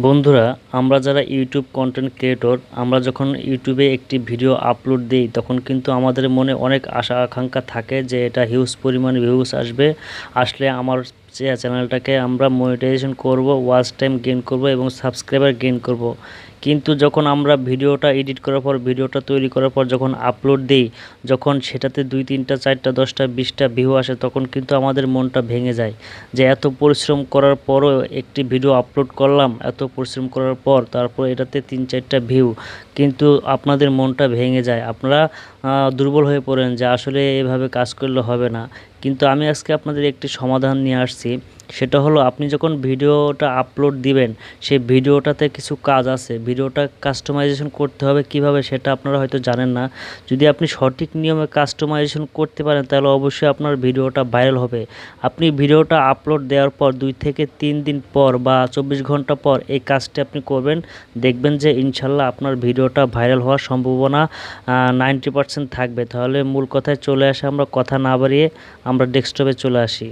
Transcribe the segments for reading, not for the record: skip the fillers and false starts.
বন্ধুরা, আমরা যারা ইউটিউব কন্টেন্ট ক্রিয়েটর, আমরা যখন ইউটিউবে একটি ভিডিও আপলোড দিই তখন কিন্তু আমাদের মনে অনেক আশা আকাঙ্ক্ষা থাকে যে এটা হিউজ পরিমাণে ভিউজ আসবে, আসলে আমার চ্যানেলটাকে আমরা মনিটাইজেশন করব, ওয়াচ টাইম গেইন করব এবং সাবস্ক্রাইবার গেইন করব। কিন্তু যখন আমরা ভিডিওটা এডিট করার পর, ভিডিওটা তৈরি করার পর যখন আপলোড দিই, যখন সেটাতে 2, 3টা, 4টা, 10টা, 20টা ভিউ আসে তখন কিন্তু আমাদের মনটা ভেঙে যায় যে এত পরিশ্রম করার পরও একটি ভিডিও আপলোড করলাম, এত পরিশ্রম করার পর তারপর এটাতে 3, 4টা ভিউ, কিন্তু আপনাদের মনটা ভেঙে যায়, আপনারা দুর্বল হয়ে পড়েন যে আসলে এভাবে কাজ করলে হবে না। কিন্তু আমি আজকে আপনাদের একটি সমাধান নিয়ে আসছি। সেটা হলো, আপনি যখন ভিডিওটা আপলোড দিবেন সেই ভিডিওটাতে কিছু কাজ আছে, ভিডিওটা কাস্টমাইজেশন করতে হবে কিভাবে সেটা আপনারা হয়তো জানেন না। যদি আপনি সঠিক নিয়মে কাস্টমাইজেশন করতে পারেন তাহলে অবশ্যই আপনার ভিডিওটা ভাইরাল হবে। আপনি ভিডিওটা আপলোড দেওয়ার পর 2 থেকে 3 দিন পর বা 24 ঘন্টা পর এই কাজটি আপনি করবেন, দেখবেন যে ইনশাল্লাহ আপনার ভিডিওটা ভাইরাল হওয়ার সম্ভাবনা 90% থাকবে। তাহলে মূল কথায় চলে আসে, আমরা কথা না বাড়িয়ে আমরা ডেস্কটপে চলে আসি।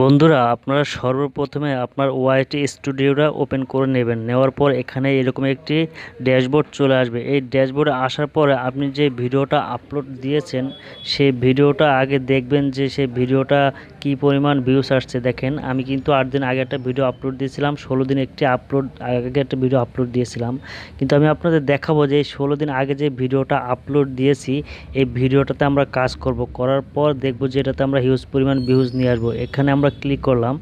বন্ধুরা, আপনারা সর্বপ্রথমে আপনার ওয়াইটি স্টুডিওটা ওপেন করে নেবেন। নেওয়ার পর এখানে এরকম একটি ড্যাশবোর্ড চলে আসবে। এই ড্যাশবোর্ডে আসার পরে আপনি যে ভিডিওটা আপলোড দিয়েছেন সেই ভিডিওটা আগে দেখবেন যে সেই ভিডিওটা কি পরিমাণ ভিউস আসছে। দেখেন, আমি কিন্তু 8 দিন আগে একটা ভিডিও আপলোড দিয়েছিলাম, 16 দিন আগে একটা ভিডিও আপলোড দিয়েছিলাম। কিন্তু আমি আপনাদের দেখাবো যে এই 16 দিন আগে যে ভিডিওটা আপলোড দিয়েছি এই ভিডিওটাতে আমরা কাজ করব, করার পর দেখব যে এটাতে আমরা হিউজ পরিমাণ ভিউজ নিয়ে আসবো। এখানে আমরা ক্লিক করলাম,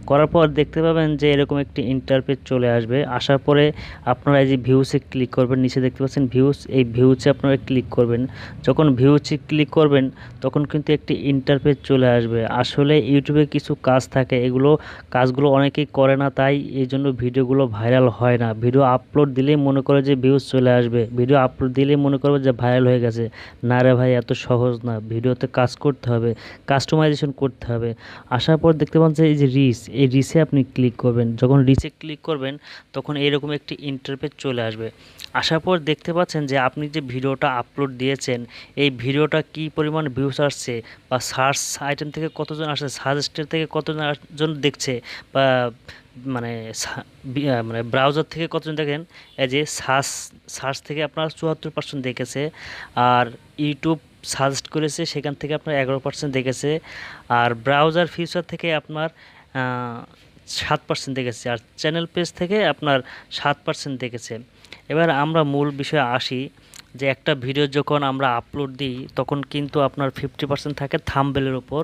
করার পর দেখতে পাবেন যে এরকম একটি ইন্টারফেস চলে আসবে। আসার পরে আপনারা এই যে ভিউসে ক্লিক করবেন, নিচে দেখতে পাচ্ছেন ভিউস, এই ভিউসে আপনারা ক্লিক করবেন। যখন ভিউসে ক্লিক করবেন তখন কিন্তু একটি ইন্টারফেস চলে আসবে। আসলে ইউটিউবে কিছু কাজ থাকে, কাজগুলো অনেকেই করে না, তাই এই জন্য ভিডিওগুলো ভাইরাল হয় না। ভিডিও আপলোড দিলেই মনে করে যে ভিউজ চলে আসবে, ভিডিও আপলোড দিলেই মনে করবে যে ভাইরাল হয়ে গেছে। না রে ভাই, এত সহজ না, ভিডিওতে কাজ করতে হবে, কাস্টমাইজেশন করতে হবে। আসার পর দেখতে পাচ্ছেন এই যে এই রিচে আপনি ক্লিক করবেন। যখন রিচে ক্লিক করবেন তখন এইরকম একটি ইন্টারফেস চলে আসবে। আসার পর দেখতে পাচ্ছেন যে আপনি যে ভিডিওটা আপলোড দিয়েছেন এই ভিডিওটা কি পরিমাণ ভিউস আসছে, বা সার্চ আইটেম থেকে কতজন আসছে, সাজেস্টেড থেকে কতজন দেখছে, বা মানে মানে ব্রাউজার থেকে কতজন দেখেন। এই যে সার্চ থেকে আপনার 74% দেখেছে, আর ইউটিউব সাজেস্ট করেছে সেখান থেকে আপনার 11% দেখেছে, আর ব্রাউজার ফিচার থেকে আপনার 7% দেখেছে, আর চ্যানেল পেজ থেকে আপনার 7% দেখেছে। এবার আমরা মূল বিষয়ে আসি, যে একটা ভিডিও যখন আমরা আপলোড দিই তখন কিন্তু আপনার 50% থাকে থাম্বনেলের ওপর,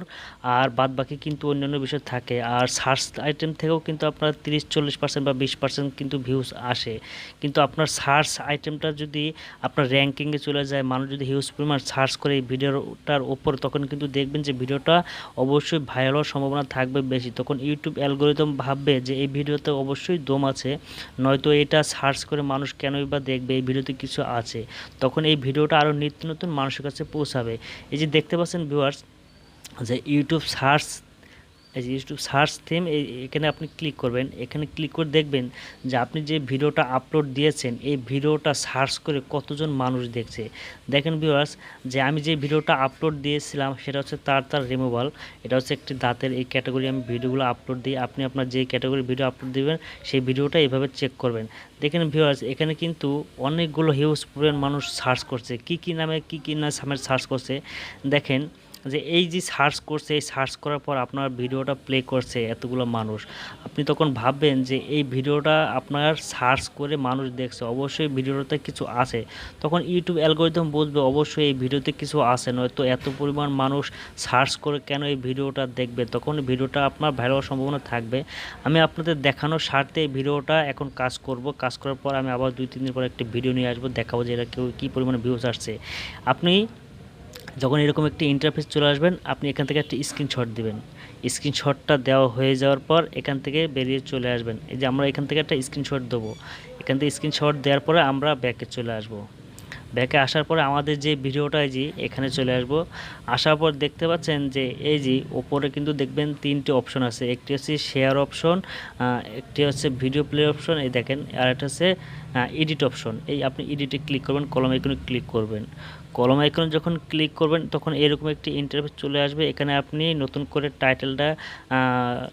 আর বাদবাকি কিন্তু অন্যান্য বিষয় থাকে। আর সার্চ আইটেম থেকেও কিন্তু আপনার 30-40% বা 20% কিন্তু ভিউজ আসে। কিন্তু আপনার সার্চ আইটেমটা যদি আপনার র্যাঙ্কিংয়ে চলে যায়, মানুষ যদি হিউজ পরিমাণ সার্চ করে এই ভিডিওটার ওপর, তখন কিন্তু দেখবেন যে ভিডিওটা অবশ্যই ভাইরাল হওয়ার সম্ভাবনা থাকবে বেশি। তখন ইউটিউব অ্যালগোরিদম ভাববে যে এই ভিডিওতে অবশ্যই দম আছে, নয়তো এটা সার্চ করে মানুষ কেনই বা দেখবে, এই ভিডিওতে কিছু আছে। তখন এই ভিডিওটা আরও নিত্য নতুন মানুষের কাছে পৌঁছাবে। এই যে দেখতে পাচ্ছেন ভিউয়ার্স, যে ইউটিউব সার্চ থিম, এখানে আপনি ক্লিক করবেন। এখানে ক্লিক করে দেখবেন যে আপনি যে ভিডিওটা আপলোড দিয়েছেন এই ভিডিওটা সার্চ করে কতজন মানুষ দেখছে। দেখেন ভিউয়ার্স, যে আমি যে ভিডিওটা আপলোড দিয়েছিলাম সেটা হচ্ছে তার রিমুভাল, এটা হচ্ছে একটি দাঁতের, এই ক্যাটাগরি আমি ভিডিওগুলো আপলোড দিই। আপনি আপনার যে ক্যাটাগরি ভিডিও আপলোড দিবেন সেই ভিডিওটা এইভাবে চেক করবেন। দেখেন ভিউয়ার্স, এখানে কিন্তু অনেকগুলো হিউজ পরিমাণ মানুষ সার্চ করছে, কী নামে সার্চ করছে। দেখেন যে এই যে সার্চ করছে, এই সার্চ করার পর আপনার ভিডিওটা প্লে করছে এতগুলো মানুষ। আপনি তখন ভাববেন যে এই ভিডিওটা আপনার সার্চ করে মানুষ দেখছে, অবশ্যই ভিডিওটাতে কিছু আছে। তখন ইউটিউব অ্যালগোরিদম বুঝবে অবশ্যই এই ভিডিওতে কিছু আছে, নয়তো এত পরিমাণ মানুষ সার্চ করে কেন এই ভিডিওটা দেখবে, তখন ভিডিওটা আপনার ভাইরাল হওয়ার সম্ভাবনা থাকবে। আমি আপনাদের দেখানোর স্বার্থে এই ভিডিওটা এখন কাজ করার পর আমি আবার 2-3 দিন পর একটা ভিডিও নিয়ে আসবো, দেখাবো যে এটা কী পরিমাণে ভিউজ আসছে। আপনি যখন এরকম একটি ইন্টারফেস চলে আসবেন, আপনি এখান থেকে একটা স্ক্রিনশট দিবেন। স্ক্রিনশটটা দেওয়া হয়ে যাওয়ার পর এখান থেকে বেরিয়ে চলে আসবেন। এই যে আমরা এখান থেকে একটা স্ক্রিনশট দেবো, এখান থেকে স্ক্রিনশট দেওয়ার পরে আমরা ব্যাকে চলে আসব। ব্যাকে আসার পরে আমাদের যে ভিডিওটা এই যে এখানে চলে আসব। আসার পর দেখতে পাচ্ছেন যে এই যে ওপরে কিন্তু দেখবেন 3টে অপশন আছে, একটি হচ্ছে শেয়ার অপশন, একটি হচ্ছে ভিডিও প্লে অপশন, এই দেখেন, আর একটা হচ্ছে এডিট অপশন। এই আপনি এডিটে ক্লিক করবেন, কলম আইকনে ক্লিক করবেন। কলম আইকনে যখন ক্লিক করবেন তখন এরকম একটি ইন্টারফেস চলে আসবে। এখানে আপনি নতুন করে টাইটেলটা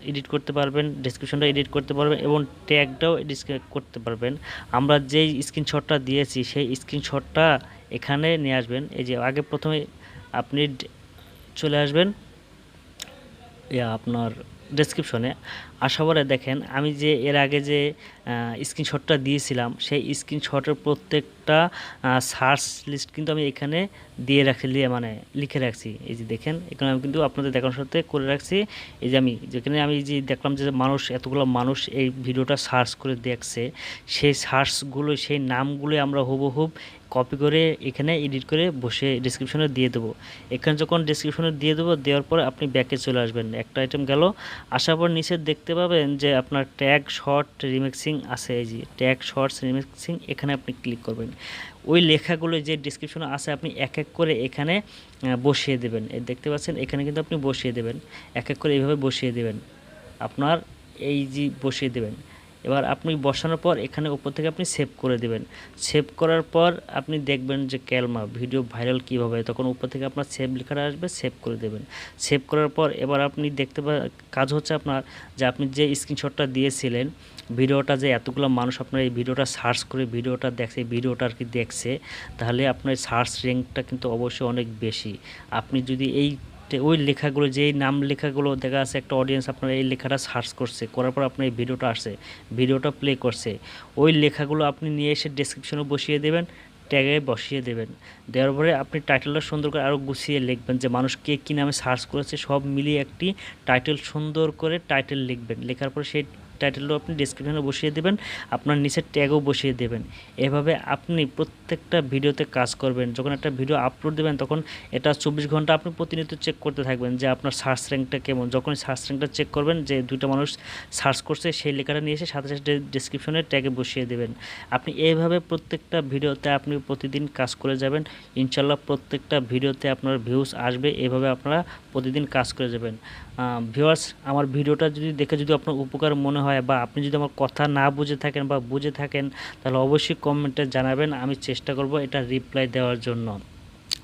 এডিট করতে পারবেন, ডেসক্রিপশনটা এডিট করতে পারবেন এবং ট্যাগটাও এডিট করতে পারবেন। আমরা যেই স্ক্রিনশটটা দিয়েছি সেই স্ক্রিনশটটা এখানে নিয়ে আসবেন। এই যে আগে প্রথমে আপনি চলে আসবেন আপনার ডেসক্রিপশনে আসার পরে দেখেন আমি যে এর আগে যে স্ক্রিনশটটা দিয়েছিলাম সেই স্ক্রিনশটের প্রত্যেকটা সার্চ লিস্ট কিন্তু আমি এখানে দিয়ে রাখছি, মানে লিখে রাখছি। এই যে দেখেন এখানে আমি কিন্তু আপনাদের দেখানোর সাথে করে রাখছি। এই যে আমি যেখানে আমি যে দেখলাম যে মানুষ এতগুলো মানুষ এই ভিডিওটা সার্চ করে দেখছে, সেই সার্চগুলো সেই নামগুলো আমরা হুবহুব কপি করে এখানে এডিট করে বসে ডেসক্রিপশনে দিয়ে দেবো। এখানে যখন ডেসক্রিপশনে দিয়ে দেবো, দেওয়ার পর আপনি ব্যাকে চলে আসবেন। একটা আইটেম গেল, আসার পর নিচে দেখতে পাবেন যে আপনার ট্যাগ শর্ট রিমিক্সিং আছে। এই যে ট্যাগ শর্টস রিমিক্সিং, এখানে আপনি ক্লিক করবেন। ওই লেখাগুলো যে ডেসক্রিপশনে আছে আপনি এক এক করে এখানে বসিয়ে দেবেন। এই দেখতে পাচ্ছেন এখানে কিন্তু আপনি বসিয়ে দেবেন, এক এক করে এইভাবে বসিয়ে দেবেন। আপনার এই যে বসিয়ে দেবেন, এবার আপনি বসানোর পর এখানে উপর থেকে আপনি সেভ করে দেবেন। সেভ করার পর আপনি দেখবেন যে ক্যালমা ভিডিও ভাইরাল কীভাবে, তখন উপর থেকে আপনার সেভ লেখাটা আসবে, সেভ করে দেবেন। সেভ করার পর এবার আপনি দেখতে কাজ হচ্ছে আপনার যে আপনি যে স্ক্রিনশটটা দিয়েছিলেন, ভিডিওটা যে এতগুলো মানুষ আপনার এই ভিডিওটা সার্চ করে ভিডিওটা দেখছে, ভিডিওটা আর কি দেখছে, তাহলে আপনার সার্চ র্যাঙ্কটা কিন্তু অবশ্যই অনেক বেশি। আপনি যদি ওই লেখাগুলো, যেই নাম লেখাগুলো দেখা আছে একটা অডিয়েন্স আপনার এই লেখাটা সার্চ করছে, করার পর আপনার এই ভিডিওটা আসছে, ভিডিওটা প্লে করছে, ওই লেখাগুলো আপনি নিয়ে এসে ডেসক্রিপশনে বসিয়ে দেবেন, ট্যাগে বসিয়ে দেবেন। দেওয়ার পরে আপনি টাইটেলটা সুন্দর করে আরও গুছিয়ে লিখবেন যে মানুষ কে কী নামে সার্চ করেছে সব মিলিয়ে একটি টাইটেল সুন্দর করে টাইটেল লিখবেন। লেখার পর সেই টাইটেলও আপনি ডেসক্রিপশনে বসিয়ে দেবেন, আপনার নিচের ট্যাগও বসিয়ে দেবেন। এভাবে আপনি প্রত্যেকটা ভিডিওতে কাজ করবেন। যখন একটা ভিডিও আপলোড দেবেন তখন এটা 24 ঘন্টা আপনি প্রতিনিয়ত চেক করতে থাকবেন যে আপনার সার্চ র্যাঙ্কটা কেমন। যখন সার্চ র্যাঙ্কটা চেক করবেন যে দুইটা মানুষ সার্চ করছে, সেই লেখাটা নিয়ে এসে সাথে সাথে ডেসক্রিপশনে ট্যাগে বসিয়ে দেবেন। আপনি এইভাবে প্রত্যেকটা ভিডিওতে আপনি প্রতিদিন কাজ করে যাবেন, ইনশাল্লাহ প্রত্যেকটা ভিডিওতে আপনার ভিউজ আসবে। এভাবে আপনারা প্রতিদিন কাজ করে যাবেন। ভিউয়ার্স, আমার ভিডিওটা যদি দেখে যদি আপনার উপকার মনে হয় বা আপনি যদি আমার কথা না বুঝে থাকেন বা বুঝে থাকেন, তাহলে অবশ্যই কমেন্টে জানাবেন, আমি চেষ্টা করব এটা রিপ্লাই দেওয়ার জন্য।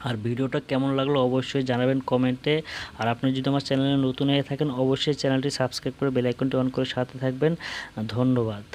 আর ভিডিওটা কেমন লাগলো অবশ্যই জানাবেন কমেন্টে। আর আপনি যদি আমার চ্যানেলে নতুন হয়ে থাকেন অবশ্যই চ্যানেলটি সাবস্ক্রাইব করে বেল আইকনটি অন করে সাথে থাকবেন। ধন্যবাদ।